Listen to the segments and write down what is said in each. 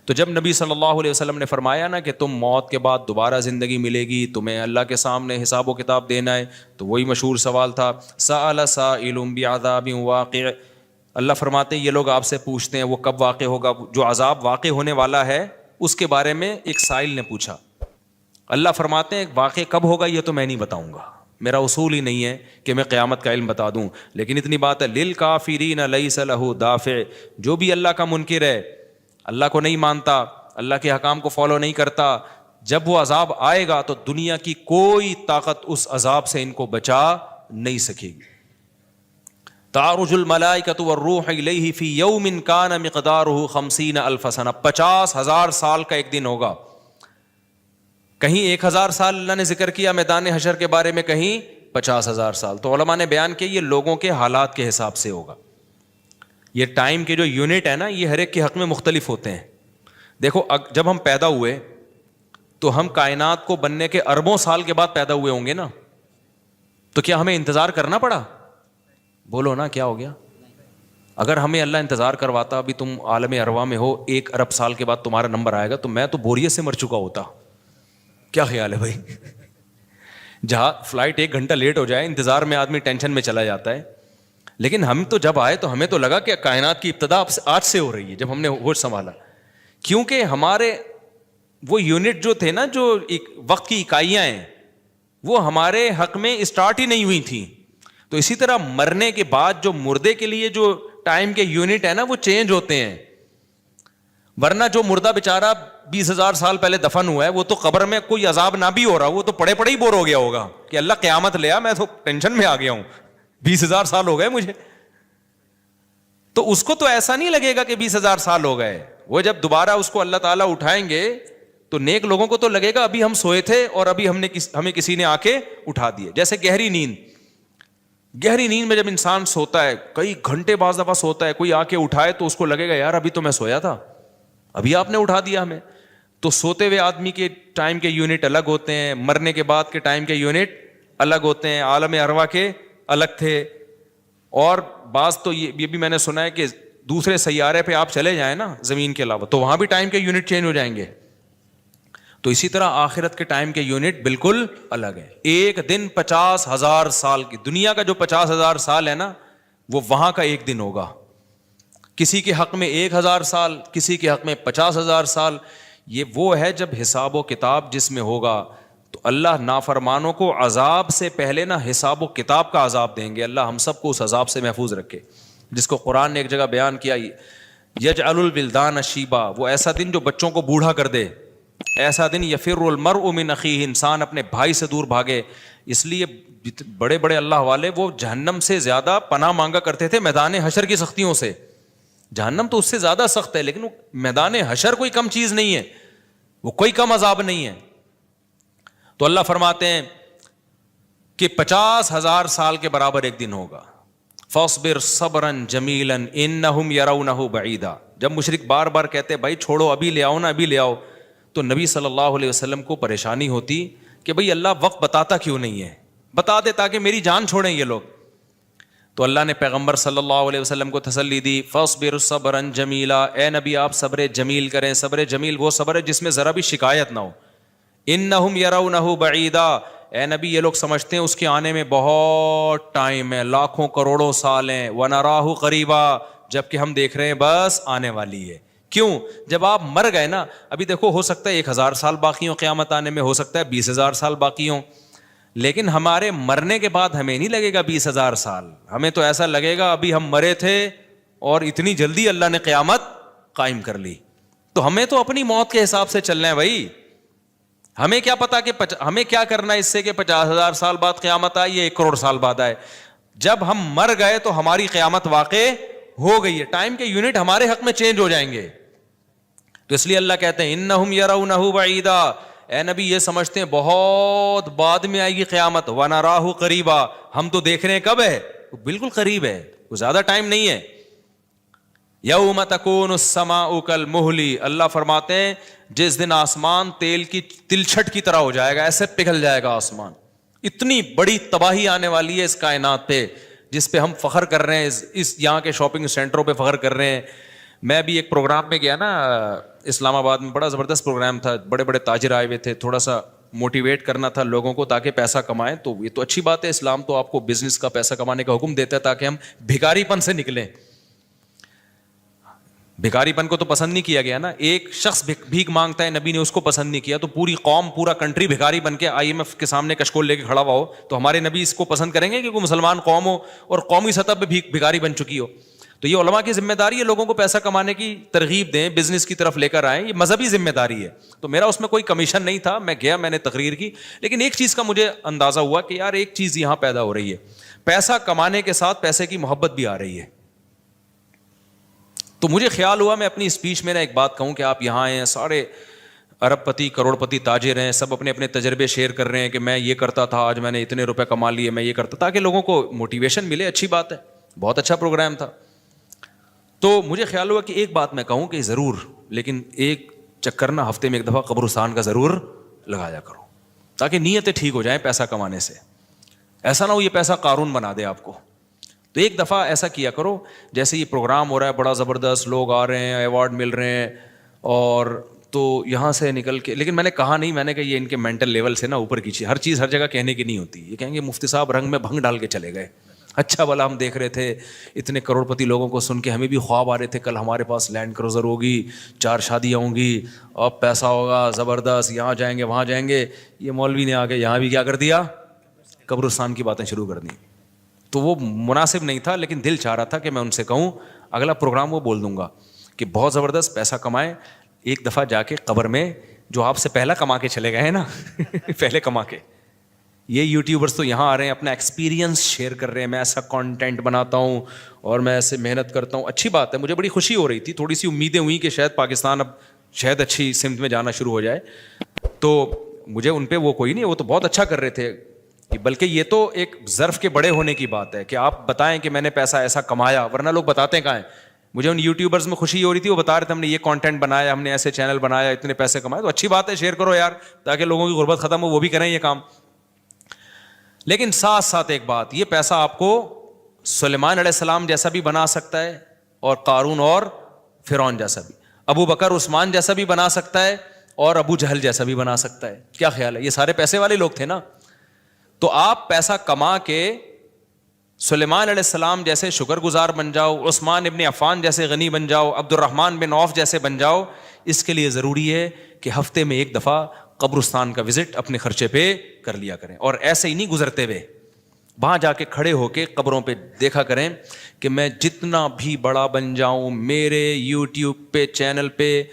تو جب نبی صلی اللہ علیہ وسلم نے فرمایا نا کہ تم موت کے بعد دوبارہ زندگی ملے گی, تمہیں اللہ کے سامنے حساب و کتاب دینا ہے, تو وہی مشہور سوال تھا سأل سائل بعذاب واقع. اللہ فرماتے ہیں یہ لوگ آپ سے پوچھتے ہیں وہ کب واقع ہوگا, جو عذاب واقع ہونے والا ہے اس کے بارے میں ایک سائل نے پوچھا. اللہ فرماتے ہیں واقع کب ہوگا یہ تو میں نہیں بتاؤں گا, میرا اصول ہی نہیں ہے کہ میں قیامت کا علم بتا دوں, لیکن اتنی بات ہے للکافرین لیس لہ دافع, جو بھی اللہ کا منکر ہے, اللہ کو نہیں مانتا, اللہ کے حکام کو فالو نہیں کرتا, جب وہ عذاب آئے گا تو دنیا کی کوئی طاقت اس عذاب سے ان کو بچا نہیں سکے گی. تعرج الملائکۃ والروح الیہ فی یوم کان مقدارہ 50,000 سنہ, 50,000 سال کا ایک دن ہوگا. کہیں 1,000 سال اللہ نے ذکر کیا میدان حشر کے بارے میں, کہیں 50,000 سال. تو علماء نے بیان کیا یہ لوگوں کے حالات کے حساب سے ہوگا. یہ ٹائم کے جو یونٹ ہے نا یہ ہر ایک کے حق میں مختلف ہوتے ہیں. دیکھو جب ہم پیدا ہوئے تو ہم کائنات کو بننے کے اربوں سال کے بعد پیدا ہوئے ہوں گے نا, تو کیا ہمیں انتظار کرنا پڑا؟ بولو نا کیا ہو گیا؟ اگر ہمیں اللہ انتظار کرواتا ابھی تم عالم ارواح میں ہو 1 ارب سال کے بعد تمہارا نمبر آئے گا, تو میں تو بوریت سے مر چکا ہوتا. کیا خیال ہے بھائی؟ جہاں فلائٹ 1 گھنٹہ لیٹ ہو جائے انتظار میں آدمی ٹینشن میں چلا جاتا ہے, لیکن ہم تو جب آئے تو ہمیں تو لگا کہ کائنات کی ابتدا آج سے ہو رہی ہے. جب ہم نے ہوش سنبھالا, کیونکہ ہمارے وہ یونٹ جو تھے نا, جو وقت کی اکائیاں ہیں, وہ ہمارے حق میں اسٹارٹ ہی نہیں ہوئی تھیں. تو اسی طرح مرنے کے بعد جو مردے کے لیے جو ٹائم کے یونٹ ہے نا وہ چینج ہوتے ہیں. ورنہ جو مردہ بیچارہ 20,000 سال پہلے دفن ہوا ہے وہ تو قبر میں کوئی عذاب نہ بھی ہو رہا, وہ تو پڑے پڑے ہی بور ہو گیا ہوگا کہ اللہ قیامت لے آ, میں تو ٹینشن میں آ گیا ہوں, 20,000 سال ہو گئے مجھے. تو اس کو تو ایسا نہیں لگے گا کہ 20,000 سال ہو گئے. وہ جب دوبارہ اس کو اللہ تعالیٰ اٹھائیں گے تو نیک لوگوں کو تو لگے گا ابھی ہم سوئے تھے اور ابھی ہمیں کسی نے آ کے اٹھا دیے. جیسے گہری نیند میں جب انسان سوتا ہے کئی گھنٹے بعض دفعہ سوتا ہے, کوئی آ کے اٹھائے تو اس کو لگے گا یار ابھی تو میں سویا تھا, ابھی آپ نے اٹھا دیا ہمیں. تو سوتے ہوئے آدمی کے ٹائم کے یونٹ الگ ہوتے ہیں, مرنے کے بعد کے ٹائم کے یونٹ الگ ہوتے ہیں, عالم ارواح کے الگ تھے. اور بعض تو یہ بھی میں نے سنا ہے کہ دوسرے سیارے پہ آپ چلے جائیں نا زمین کے علاوہ, تو وہاں بھی ٹائم کے یونٹ چینج ہو جائیں گے. تو اسی طرح آخرت کے ٹائم کے یونٹ بالکل الگ ہے. ایک دن 50,000 سال کی, دنیا کا جو 50,000 سال ہے نا وہ وہاں کا ایک دن ہوگا. کسی کے حق میں 1,000 سال, کسی کے حق میں 50,000 سال. یہ وہ ہے جب حساب و کتاب جس میں ہوگا. تو اللہ نافرمانوں کو عذاب سے پہلے نا حساب و کتاب کا عذاب دیں گے. اللہ ہم سب کو اس عذاب سے محفوظ رکھے, جس کو قرآن نے ایک جگہ بیان کیا یجعل الولدان شیبا, وہ ایسا دن جو بچوں کو بوڑھا کر دے, ایسا دن یفر المرء من اخیہ, انسان اپنے بھائی سے دور بھاگے. اس لیے بڑے بڑے اللہ والے وہ جہنم سے زیادہ پناہ مانگا کرتے تھے میدان حشر کی سختیوں سے. جہنم تو اس سے زیادہ سخت ہے, لیکن وہ میدان حشر کوئی کم چیز نہیں ہے, وہ کوئی کم عذاب نہیں ہے. تو اللہ فرماتے ہیں کہ 50,000 سال کے برابر ایک دن ہوگا. فاصبر صبرا جمیلا انہم یرونہ بعیدا. جب مشرک بار بار کہتے بھائی چھوڑو ابھی لے آؤ نا ابھی لے آؤ, تو نبی صلی اللہ علیہ وسلم کو پریشانی ہوتی کہ بھئی اللہ وقت بتاتا کیوں نہیں ہے, بتا دے تاکہ میری جان چھوڑیں یہ لوگ. تو اللہ نے پیغمبر صلی اللہ علیہ وسلم کو تسلی دی, فاصبر صبرا جمیلا, اے نبی آپ صبر جمیل کریں. صبر جمیل وہ صبر ہے جس میں ذرا بھی شکایت نہ ہو. انہم یرونہ بعیدا, اے نبی یہ لوگ سمجھتے ہیں اس کے آنے میں بہت ٹائم ہے, لاکھوں کروڑوں سال ہیں. ونراہ قریبا, جبکہ ہم دیکھ رہے ہیں بس آنے والی ہے. کیوں؟ جب آپ مر گئے نا, ابھی دیکھو ہو سکتا ہے 1,000 سال باقی ہوں قیامت آنے میں, ہو سکتا ہے 20,000 سال باقی ہوں, لیکن ہمارے مرنے کے بعد ہمیں نہیں لگے گا 20,000 سال. ہمیں تو ایسا لگے گا ابھی ہم مرے تھے اور اتنی جلدی اللہ نے قیامت قائم کر لی. تو ہمیں تو اپنی موت کے حساب سے چلنا ہے بھائی. ہمیں کیا پتا کہ ہمیں کیا کرنا ہے اس سے کہ 50,000 سال بعد قیامت آئے یا 1 کروڑ سال بعد آئے. جب ہم مر گئے تو ہماری قیامت واقع ہو گئی ہے, ٹائم کے یونٹ ہمارے حق میں چینج ہو جائیں گے. تو اس لیے اللہ کہتے ہیں انہم یرونہ بعیدا, اے نبی یہ سمجھتے ہیں بہت بعد میں آئے گی قیامت. ونراہ قریبا, ہم تو دیکھ رہے ہیں کب ہے, بالکل قریب ہے, وہ زیادہ ٹائم نہیں ہے. یوم تکون السماء کالمہل, اللہ فرماتے ہیں جس دن آسمان تیل کی تلچھٹ کی طرح ہو جائے گا, ایسے پگھل جائے گا آسمان. اتنی بڑی تباہی آنے والی ہے اس کائنات پہ جس پہ ہم فخر کر رہے ہیں, اس یہاں کے شاپنگ سینٹروں پہ فخر کر رہے ہیں. میں بھی ایک پروگرام میں گیا نا اسلام آباد میں بڑا زبردست پروگرام تھا, بڑے بڑے تاجر آئے ہوئے تھے, تھوڑا سا موٹیویٹ کرنا تھا لوگوں کو تاکہ پیسہ کمائیں. تو یہ تو اچھی بات ہے, اسلام تو آپ کو بزنس کا پیسہ کمانے کا حکم دیتا ہے تاکہ ہم بھکاری پن سے نکلیں. بھکاری پن کو تو پسند نہیں کیا گیا نا, ایک شخص بھیک مانگتا ہے, نبی نے اس کو پسند نہیں کیا, تو پوری قوم پورا کنٹری بھکاری بن کے IMF کے سامنے کشکول لے کے کھڑا ہوا ہو تو ہمارے نبی اس کو پسند کریں گے کہ کوئی مسلمان قوم ہو اور قومی سطح پہ بھکاری بن چکی ہو؟ تو یہ علماء کی ذمہ داری ہے لوگوں کو پیسہ کمانے کی ترغیب دیں, بزنس کی طرف لے کر آئیں, یہ مذہبی ذمہ داری ہے. تو میرا اس میں کوئی کمیشن نہیں تھا, میں گیا, میں نے تقریر کی, لیکن ایک چیز کا مجھے اندازہ ہوا کہ یار ایک چیز یہاں پیدا ہو رہی ہے, پیسہ کمانے کے ساتھ پیسے کی محبت بھی آ رہی ہے. تو مجھے خیال ہوا میں اپنی اسپیچ میں ایک بات کہوں کہ آپ یہاں آئے ہیں, سارے ارب پتی کروڑ پتی تاجر ہیں, سب اپنے اپنے تجربے شیئر کر رہے ہیں کہ میں یہ کرتا تھا, آج میں نے اتنے روپے کما لیے, میں یہ کرتا, تاکہ لوگوں کو موٹیویشن ملے. اچھی بات ہے, بہت اچھا پروگرام تھا. تو مجھے خیال ہوا کہ ایک بات میں کہوں کہ ضرور, لیکن ایک چکر نا ہفتے میں ایک دفعہ قبرستان کا ضرور لگایا کرو تاکہ نیتیں ٹھیک ہو جائیں پیسہ کمانے سے. ایسا نہ ہو یہ پیسہ قارون بنا دے آپ کو. تو ایک دفعہ ایسا کیا کرو, جیسے یہ پروگرام ہو رہا ہے بڑا زبردست, لوگ آ رہے ہیں, ایوارڈ مل رہے ہیں, اور تو یہاں سے نکل کے, لیکن میں نے کہا نہیں, میں نے کہا یہ ان کے مینٹل لیول سے نا اوپر کی چیز, ہر چیز ہر جگہ کہنے کی نہیں ہوتی. یہ کہیں گے مفتی صاحب رنگ میں بھنگ ڈال کے چلے گئے. اچھا بھلا ہم دیکھ رہے تھے اتنے کروڑ پتی لوگوں کو سن کے ہمیں بھی خواب آ رہے تھے, کل ہمارے پاس لینڈ کروزر ہوگی, 4 شادیاں ہوں گی, اب پیسہ ہوگا زبردست, یہاں جائیں گے وہاں جائیں گے. یہ مولوی نے آ کے یہاں بھی کیا کر دیا, قبرستان کی باتیں شروع کر دیں. تو وہ مناسب نہیں تھا, لیکن دل چاہ رہا تھا کہ میں ان سے کہوں اگلا پروگرام وہ بول دوں گا کہ بہت زبردست پیسہ کمائیں. ایک دفعہ جا کے قبر میں جو آپ سے پہلا کما کے چلے گئے نا پہلے کما کے, یہ یوٹیوبرس تو یہاں آ رہے ہیں اپنا ایکسپیرینس شیئر کر رہے ہیں, میں ایسا کانٹینٹ بناتا ہوں اور میں ایسے محنت کرتا ہوں. اچھی بات ہے, مجھے بڑی خوشی ہو رہی تھی, تھوڑی سی امیدیں ہوئیں کہ شاید پاکستان اب شاید اچھی سمت میں جانا شروع ہو جائے. تو مجھے ان پہ وہ کوئی نہیں, وہ تو بہت اچھا کر رہے تھے, بلکہ یہ تو ایک ظرف کے بڑے ہونے کی بات ہے کہ آپ بتائیں کہ میں نے پیسہ ایسا کمایا, ورنہ لوگ بتاتے کہاں ہیں. مجھے ان یوٹیوبرز میں خوشی ہو رہی تھی, وہ بتا رہے تھے ہم نے یہ کانٹینٹ بنایا, ہم نے ایسے چینل بنایا, اتنے پیسے کمائے. تو اچھی بات ہے, شیئر کرو یار تاکہ لوگوں کی غربت ختم ہو, وہ بھی کریں یہ کام. لیکن ساتھ ساتھ ایک بات, یہ پیسہ آپ کو سلیمان علیہ السلام جیسا بھی بنا سکتا ہے, اور قارون اور فرعون جیسا بھی, ابو بکر عثمان جیسا بھی بنا سکتا ہے, اور ابو جہل جیسا بھی بنا سکتا ہے. کیا خیال ہے, یہ سارے پیسے والے لوگ تھے نا. تو آپ پیسہ کما کے سلیمان علیہ السلام جیسے شکر گزار بن جاؤ, عثمان ابن عفان جیسے غنی بن جاؤ, عبد الرحمن بن عوف جیسے بن جاؤ. اس کے لیے ضروری ہے کہ ہفتے میں ایک دفعہ قبرستان کا وزٹ اپنے خرچے پہ کر لیا کریں, اور ایسے ہی نہیں گزرتے ہوئے, وہاں جا کے کھڑے ہو کے قبروں پہ دیکھا کریں کہ میں جتنا بھی بڑا بن جاؤں, میرے یوٹیوب پہ چینل پہ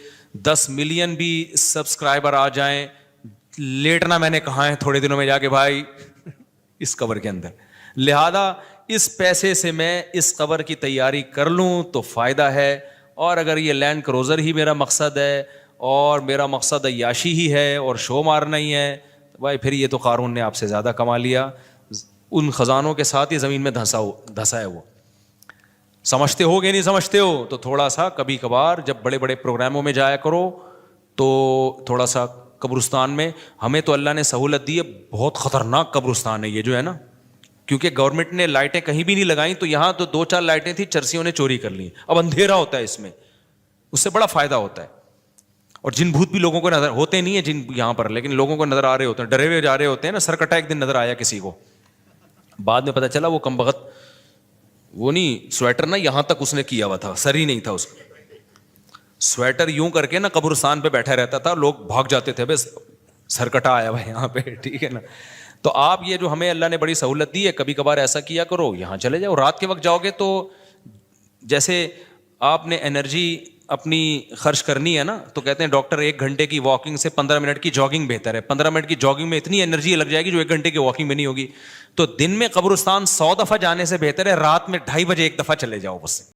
10 ملین بھی سبسکرائبر آ جائیں, لیٹنا میں نے کہاں ہے تھوڑے دنوں میں جا کے بھائی اس قبر کے اندر. لہذا اس پیسے سے میں اس قبر کی تیاری کر لوں تو فائدہ ہے, اور اگر یہ لینڈ کروزر ہی میرا مقصد ہے اور میرا مقصد عیاشی ہی ہے اور شو مارنا ہی ہے, تو بھائی پھر یہ تو قارون نے آپ سے زیادہ کما لیا, ان خزانوں کے ساتھ ہی زمین میں دھسا ہے. وہ سمجھتے ہو کہ نہیں سمجھتے ہو, تو تھوڑا سا کبھی کبھار جب بڑے بڑے پروگراموں میں جایا کرو تو تھوڑا سا قبرستان میں, ہمیں تو اللہ نے سہولت دی ہے, بہت خطرناک قبرستان ہے یہ جو ہے نا, کیونکہ گورنمنٹ نے لائٹیں کہیں بھی نہیں لگائیں, تو یہاں تو 2-4 لائٹیں تھیں, چرسیوں نے چوری کر لی. اب اندھیرا ہوتا ہے اس میں, اس سے بڑا فائدہ ہوتا ہے. اور جن بھوت بھی لوگوں کو نظر ہوتے نہیں ہیں جن یہاں پر, لیکن لوگوں کو نظر آ رہے ہوتے ہیں, ڈرے ہوئے جا رہے ہوتے ہیں نا. سرکٹا ایک دن نظر آیا کسی کو, بعد میں پتا چلا وہ کمبخت, وہ نہیں سویٹر نا یہاں تک اس نے کیا ہوا تھا, سر ہی نہیں تھا اس کا, سویٹر یوں کر کے نا قبرستان پہ بیٹھا رہتا تھا, لوگ بھاگ جاتے تھے, بس سرکٹا آیا ہوا یہاں پہ, ٹھیک ہے نا. تو آپ یہ جو ہمیں اللہ نے بڑی سہولت دی ہے, کبھی کبھار ایسا کیا کرو, یہاں چلے جاؤ. رات کے وقت جاؤ گے تو جیسے آپ نے انرجی اپنی خرچ کرنی ہے نا, تو کہتے ہیں ڈاکٹر 1 گھنٹے کی واکنگ سے 15 منٹ کی جاگنگ بہتر ہے. 15 منٹ کی جاگنگ میں اتنی انرجی لگ جائے گی جو 1 گھنٹے کی واکنگ میں نہیں ہوگی. تو دن میں قبرستان 100 دفعہ جانے سے بہتر ہے رات میں 2:30 بجے 1 دفعہ چلے جاؤ بس.